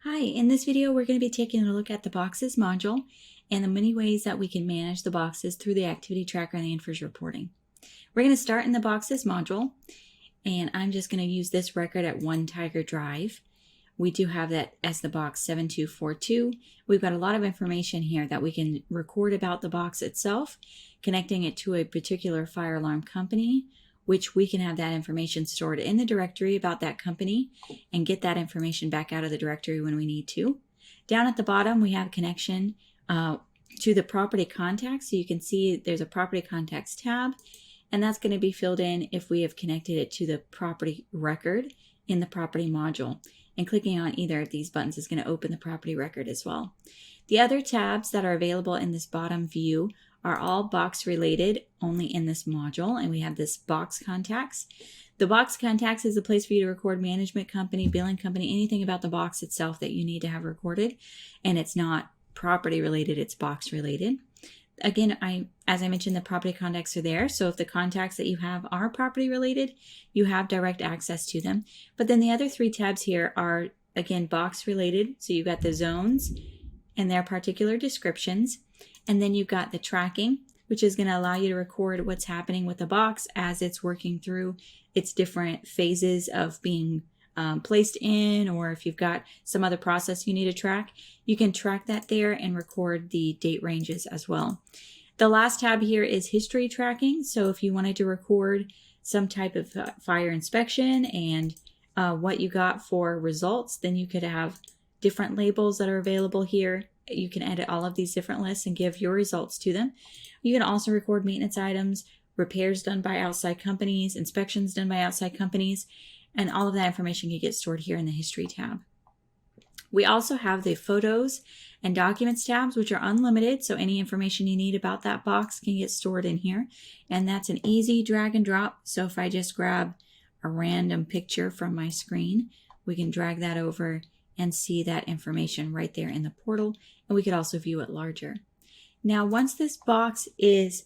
Hi, in this video we're going to be taking a look at the boxes module and the many ways that we can manage the boxes through the activity tracker and the infers reporting. We're going to start in the boxes module, and I'm just going to use this record at 1 Tiger Drive. We do have that as the box 7242. We've got a lot of information here that we can record about the box itself, connecting it to a particular fire alarm company, which we can have that information stored in the directory about that company and get that information back out of the directory when we need to. Down at the bottom, we have a connection to the property contacts. So you can see there's a property contacts tab, and that's going to be filled in if we have connected it to the property record in the property module. And clicking on either of these buttons is going to open the property record as well. The other tabs that are available in this bottom view are all box related only in this module, and we have this box contacts. The box contacts is a place for you to record management company, billing company, anything about the box itself that you need to have recorded, and it's not property related, it's box related. Again, as I mentioned, the property contacts are there, so if the contacts that you have are property related, you have direct access to them. But then the other 3 tabs here are, again, box related, so you've got the zones and their particular descriptions. And then you've got the tracking, which is going to allow you to record what's happening with the box as it's working through its different phases of being placed in, or if you've got some other process you need to track, you can track that there and record the date ranges as well. The last tab here is history tracking. So if you wanted to record some type of fire inspection and what you got for results, then you could have different labels that are available here. You can edit all of these different lists and give your results to them. You can also record maintenance items, repairs done by outside companies, inspections done by outside companies, and all of that information can get stored here in the history tab. We also have the photos and documents tabs, which are unlimited, so any information you need about that box can get stored in here. And that's an easy drag and drop. So if I just grab a random picture from my screen, we can drag that over and see that information right there in the portal, and we could also view it larger. Now, once this box is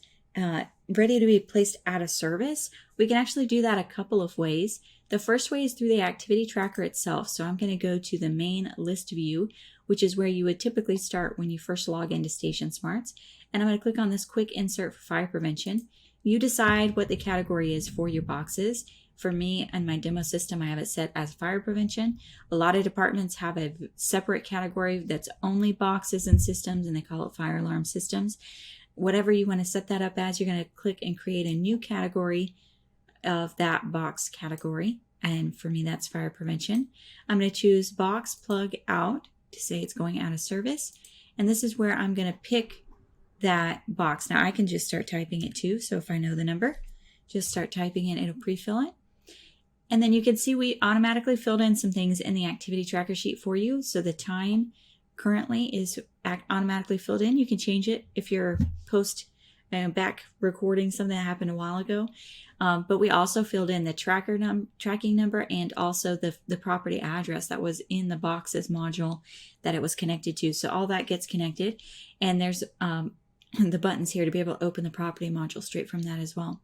ready to be placed out of service, we can actually do that a couple of ways. The first way is through the activity tracker itself. So I'm going to go to the main list view, which is where you would typically start when you first log into StationSMARTS. And I'm going to click on this quick insert for fire prevention. You decide what the category is for your boxes. For me and my demo system, I have it set as fire prevention. A lot of departments have a separate category that's only boxes and systems, and they call it fire alarm systems. Whatever you want to set that up as, you're going to click and create a new category of that box category. And for me, that's fire prevention. I'm going to choose box plug out to say it's going out of service. And this is where I'm going to pick that box. Now I can just start typing it too. So if I know the number, just start typing it, it'll pre-fill it. And then you can see we automatically filled in some things in the activity tracker sheet for you. So the time currently is automatically filled in. You can change it if you're back recording something that happened a while ago. But we also filled in the tracking number and also the property address that was in the boxes module that it was connected to. So all that gets connected. And there's the buttons here to be able to open the property module straight from that as well.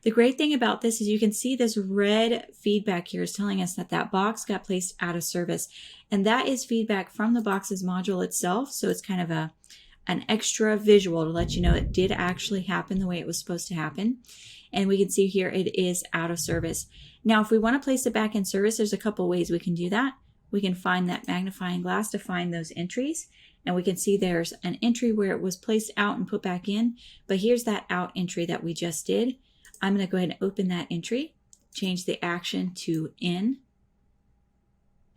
The great thing about this is you can see this red feedback here is telling us that that box got placed out of service. And that is feedback from the boxes module itself. So it's kind of an extra visual to let you know it did actually happen the way it was supposed to happen. And we can see here it is out of service. Now, if we want to place it back in service, there's a couple ways we can do that. We can find that magnifying glass to find those entries. And we can see there's an entry where it was placed out and put back in. But here's that out entry that we just did. I'm going to go ahead and open that entry, change the action to in.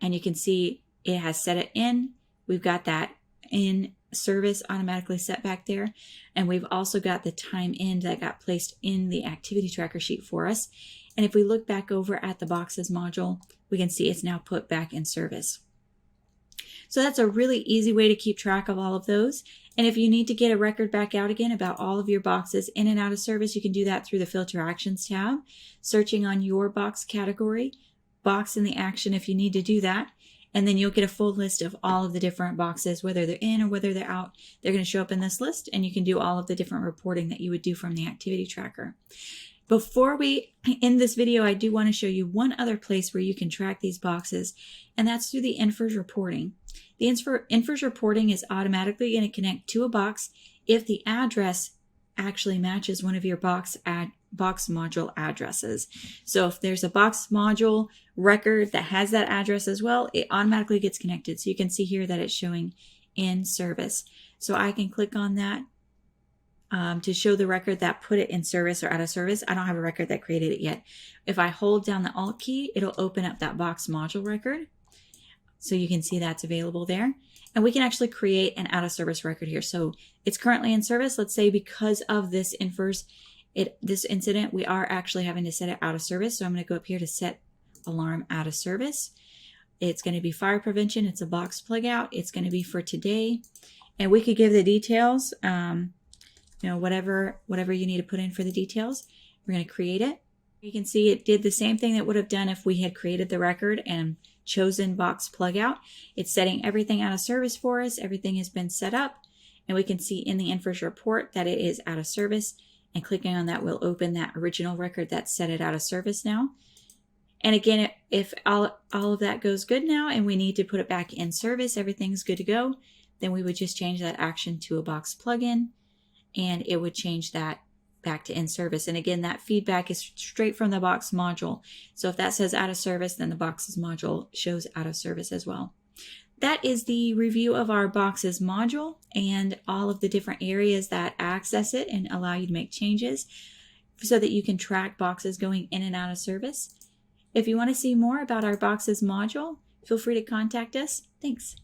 And you can see it has set it in. We've got that in service automatically set back there. And we've also got the time in that got placed in the activity tracker sheet for us. And if we look back over at the boxes module, we can see it's now put back in service. So that's a really easy way to keep track of all of those. And if you need to get a record back out again about all of your boxes in and out of service, you can do that through the Filter Actions tab, searching on your box category, box in the action if you need to do that. And then you'll get a full list of all of the different boxes, whether they're in or whether they're out. They're going to show up in this list, and you can do all of the different reporting that you would do from the activity tracker. Before we end this video, I do want to show you one other place where you can track these boxes, and that's through the infers reporting. The infers reporting is automatically going to connect to a box if the address actually matches one of your box module addresses. So if there's a box module record that has that address as well, it automatically gets connected. So you can see here that it's showing in service. So I can click on that to show the record that put it in service or out of service. I don't have a record that created it yet. If I hold down the Alt key, it'll open up that box module record. So you can see that's available there. And we can actually create an out of service record here. So it's currently in service. Let's say because of this this incident, we are actually having to set it out of service. So I'm going to go up here to set alarm out of service. It's going to be fire prevention. It's a box plug out. It's going to be for today. And we could give the details, whatever you need to put in for the details. We're going to create it. You can see it did the same thing that would have done if we had created the record and chosen box plug out. It's setting everything out of service for us. Everything has been set up, and we can see in the infers report that it is out of service, and clicking on that will open that original record that set it out of service now. And again, if all of that goes good now and we need to put it back in service, everything's good to go, then we would just change that action to a box plugin, and it would change that back to in service. And again, that feedback is straight from the box module. So if that says out of service, then the boxes module shows out of service as well. That is the review of our boxes module and all of the different areas that access it and allow you to make changes so that you can track boxes going in and out of service. If you want to see more about our boxes module, feel free to contact us. Thanks.